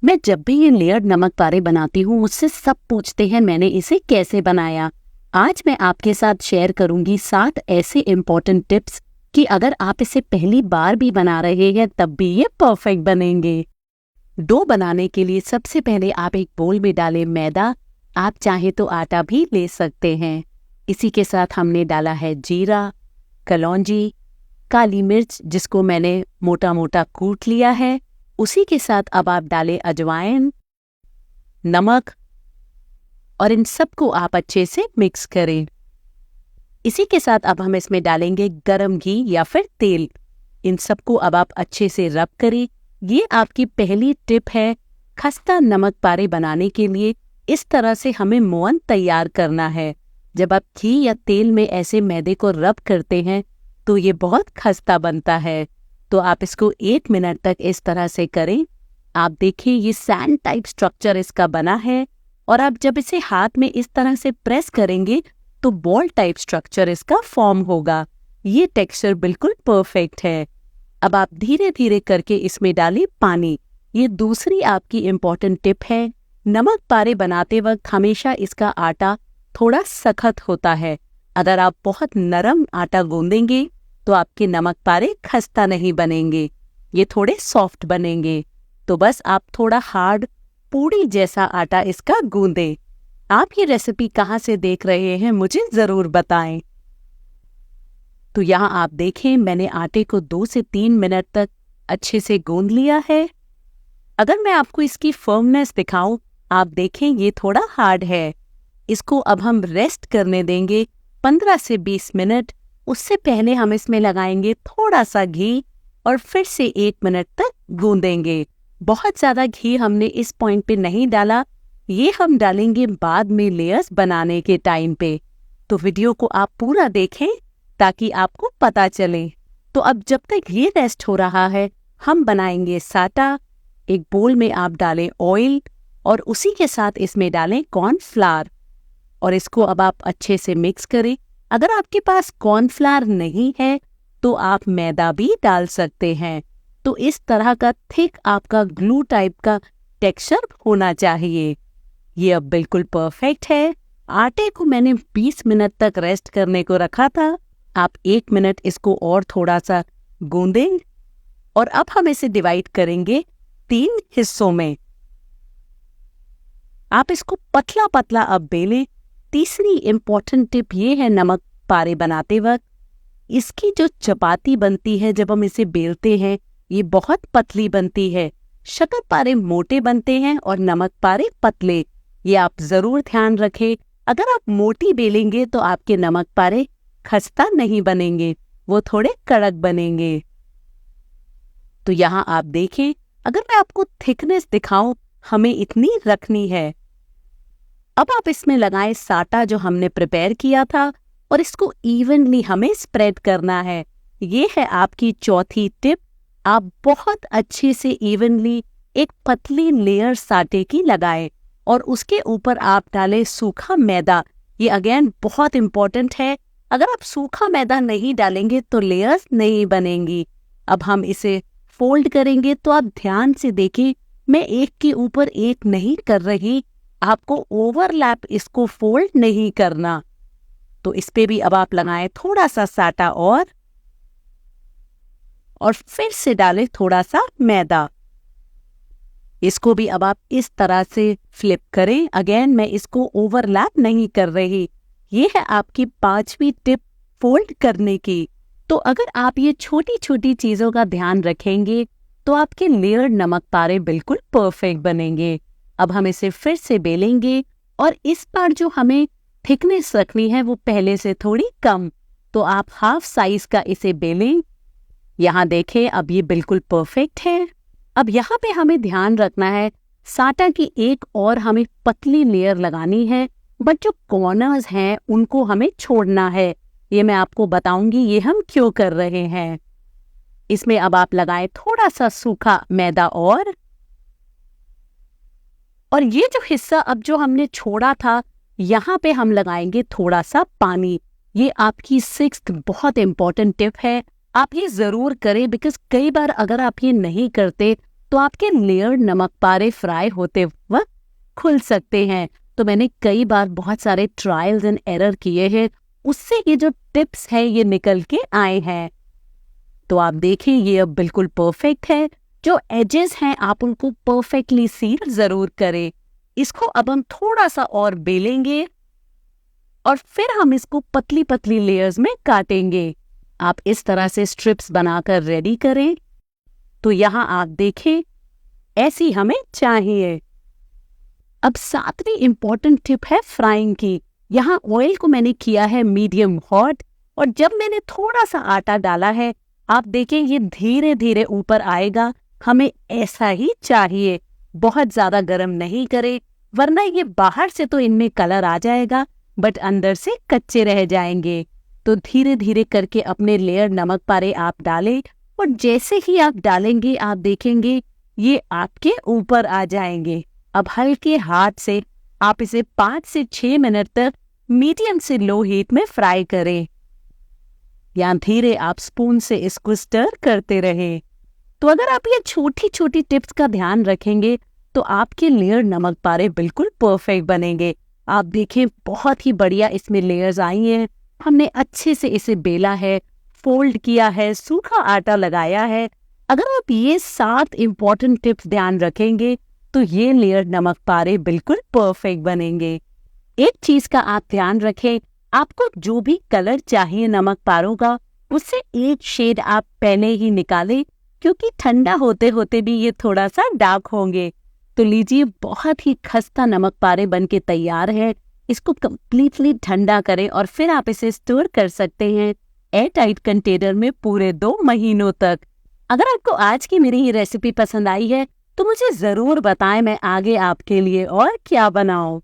मैं जब भी ये लेयर्ड नमक पारे बनाती हूँ मुझसे सब पूछते हैं मैंने इसे कैसे बनाया। आज मैं आपके साथ शेयर करूंगी 7 ऐसे इम्पोर्टेंट टिप्स कि अगर आप इसे पहली बार भी बना रहे हैं तब भी ये परफेक्ट बनेंगे। डो बनाने के लिए सबसे पहले आप एक बोल में डालें मैदा। आप चाहे तो आटा भी ले सकते हैं। इसी के साथ हमने डाला है जीरा, कलौंजी, काली मिर्च जिसको मैंने मोटा मोटा कूट लिया है। उसी के साथ अब आप डालें अजवाइन, नमक और इन सबको आप अच्छे से मिक्स करें। इसी के साथ अब हम इसमें डालेंगे गरम घी या फिर तेल। इन सबको अब आप अच्छे से रब करें। ये आपकी पहली टिप है खस्ता नमक पारे बनाने के लिए। इस तरह से हमें मोहन तैयार करना है। जब आप घी या तेल में ऐसे मैदे को रब करते हैं तो ये बहुत खस्ता बनता है। तो आप इसको 1 मिनट तक इस तरह से करें। आप देखिए ये सैंड टाइप स्ट्रक्चर इसका बना है और आप जब इसे हाथ में इस तरह से प्रेस करेंगे तो बॉल टाइप स्ट्रक्चर इसका फॉर्म होगा। ये टेक्सचर बिल्कुल परफेक्ट है। अब आप धीरे धीरे करके इसमें डालें पानी। ये दूसरी आपकी इम्पोर्टेंट टिप है। नमक पारे बनाते वक्त हमेशा इसका आटा थोड़ा सख्त होता है। अगर आप बहुत नरम आटा गूंदेंगे तो आपके नमक पारे खस्ता नहीं बनेंगे, ये थोड़े सॉफ्ट बनेंगे। तो बस आप थोड़ा हार्ड पूड़ी जैसा आटा इसका गूंदें। आप ये रेसिपी कहाँ से देख रहे हैं मुझे ज़रूर बताएं। तो यहाँ आप देखें मैंने आटे को 2 से 3 मिनट तक अच्छे से गूंद लिया है। अगर मैं आपको इसकी फर्मनेस दिखाऊं, आप देखें ये थोड़ा हार्ड है। इसको अब हम रेस्ट करने देंगे 15 से 20 मिनट। उससे पहले हम इसमें लगाएंगे थोड़ा सा घी और फिर से 1 मिनट तक गूंदेंगे। बहुत ज़्यादा घी हमने इस पॉइंट पे नहीं डाला, ये हम डालेंगे बाद में लेयर्स बनाने के टाइम पे। तो वीडियो को आप पूरा देखें ताकि आपको पता चले। तो अब जब तक ये रेस्ट हो रहा है हम बनाएंगे साटा। एक बोल में आप डालें ऑयल और उसी के साथ इसमें डालें कॉर्नफ्लावर और इसको अब आप अच्छे से मिक्स करें। अगर आपके पास कॉर्नफ्लावर नहीं है तो आप मैदा भी डाल सकते हैं। तो इस तरह का थिक आपका ग्लू टाइप का टेक्सचर होना चाहिए। ये अब बिल्कुल परफेक्ट है। आटे को मैंने 20 मिनट तक रेस्ट करने को रखा था। आप 1 मिनट इसको और थोड़ा सा गूंदें और अब हम इसे डिवाइड करेंगे 3 हिस्सों में। आप इसको पतला पतला अब बेलें। तीसरी इम्पोर्टेंट टिप ये है नमक पारे बनाते वक्त, इसकी जो चपाती बनती है जब हम इसे बेलते हैं ये बहुत पतली बनती है। शक्कर पारे मोटे बनते हैं और नमक पारे पतले। ये आप जरूर ध्यान रखें। अगर आप मोटी बेलेंगे तो आपके नमक पारे खस्ता नहीं बनेंगे, वो थोड़े कड़क बनेंगे। तो यहाँ आप देखें, अगर मैं आपको थिकनेस दिखाऊं हमें इतनी रखनी है। अब आप इसमें लगाएं साटा जो हमने प्रिपेयर किया था और इसको इवनली हमें स्प्रेड करना है। ये है आपकी चौथी टिप। आप बहुत अच्छे से इवनली एक पतली लेयर साटे की लगाएं और उसके ऊपर आप डालें सूखा मैदा। ये अगेन बहुत इम्पोर्टेंट है। अगर आप सूखा मैदा नहीं डालेंगे तो लेयर्स नहीं बनेंगी। अब हम इसे फोल्ड करेंगे तो आप ध्यान से देखें, मैं एक के ऊपर एक नहीं कर रही, आपको ओवरलैप इसको फोल्ड नहीं करना। तो इस पे भी अब आप लगाएं थोड़ा सा साटा और फिर से डालें थोड़ा सा मैदा। इसको भी अब आप इस तरह से फ्लिप करें। अगेन मैं इसको ओवरलैप नहीं कर रही। ये है आपकी 5वीं टिप फोल्ड करने की। तो अगर आप ये छोटी छोटी चीजों का ध्यान रखेंगे तो आपके लेयर्ड नमक पारे बिल्कुल परफेक्ट बनेंगे। अब हम इसे फिर से बेलेंगे और इस बार जो हमें थिकनेस रखनी है वो पहले से थोड़ी कम। तो आप हाफ साइज का इसे बेलें। यहाँ देखें अब ये बिल्कुल परफेक्ट है। अब यहाँ पे हमें ध्यान रखना है साटा की एक और हमें पतली लेयर लगानी है, बट जो कॉर्नर्स हैं उनको हमें छोड़ना है। ये मैं आपको बताऊंगी ये हम क्यों कर रहे हैं। इसमें अब आप लगाएं थोड़ा सा सूखा मैदा और ये जो हिस्सा अब जो हमने छोड़ा था यहाँ पे हम लगाएंगे थोड़ा सा पानी। ये आपकी 6th बहुत इंपॉर्टेंट टिप है। आप ये जरूर करें बिकॉज कई बार अगर आप ये नहीं करते तो आपके लेयर्ड नमक पारे फ्राई होते वक्त खुल सकते हैं। तो मैंने कई बार बहुत सारे ट्रायल्स एंड एरर किए हैं, उससे ये जो टिप्स है ये निकल के आए हैं। तो आप देखें ये अब बिल्कुल परफेक्ट है। जो एजेस हैं आप उनको परफेक्टली सील जरूर करें। इसको अब हम थोड़ा सा और बेलेंगे और फिर हम इसको पतली पतली लेयर्स में काटेंगे। आप इस तरह से स्ट्रिप्स बनाकर रेडी करें। तो यहाँ आप देखें ऐसी हमें चाहिए। अब सातवीं इंपॉर्टेंट टिप है फ्राइंग की। यहाँ ऑयल को मैंने किया है मीडियम हॉट, और जब मैंने थोड़ा सा आटा डाला है आप देखें ये धीरे धीरे ऊपर आएगा। हमें ऐसा ही चाहिए, बहुत ज्यादा गर्म नहीं करे, वरना ये बाहर से तो इनमें कलर आ जाएगा बट अंदर से कच्चे रह जाएंगे। तो धीरे धीरे करके अपने लेयर नमक पारे आप डालें, और जैसे ही आप डालेंगे आप देखेंगे ये आपके ऊपर आ जाएंगे। अब हल्के हाथ से आप इसे 5 से 6 मिनट तक मीडियम से लो हीट में फ्राई करें। या धीरे आप स्पून से इसको स्टर करते रहें। तो अगर आप ये छोटी छोटी टिप्स का ध्यान रखेंगे तो आपके लेयर नमक पारे बिल्कुल परफेक्ट बनेंगे। आप देखें बहुत ही बढ़िया इसमें लेयर्स आई हैं। हमने अच्छे से इसे बेला है, फोल्ड किया है, सूखा आटा लगाया है। अगर आप ये 7 इंपॉर्टेंट टिप्स ध्यान रखेंगे तो ये लेयर नमक पारे बिल्कुल परफेक्ट बनेंगे। एक चीज का आप ध्यान रखें, आपको जो भी कलर चाहिए नमक पारों का उससे एक शेड आप पहले ही निकालें, क्योंकि ठंडा होते होते भी ये थोड़ा सा डार्क होंगे। तो लीजिए बहुत ही खस्ता नमक पारे बनके तैयार है। इसको कंप्लीटली ठंडा करें और फिर आप इसे स्टोर कर सकते हैं एयर टाइट कंटेनर में पूरे 2 महीनों तक। अगर आपको आज की मेरी ये रेसिपी पसंद आई है तो मुझे जरूर बताएं, मैं आगे आपके लिए और क्या बनाऊं।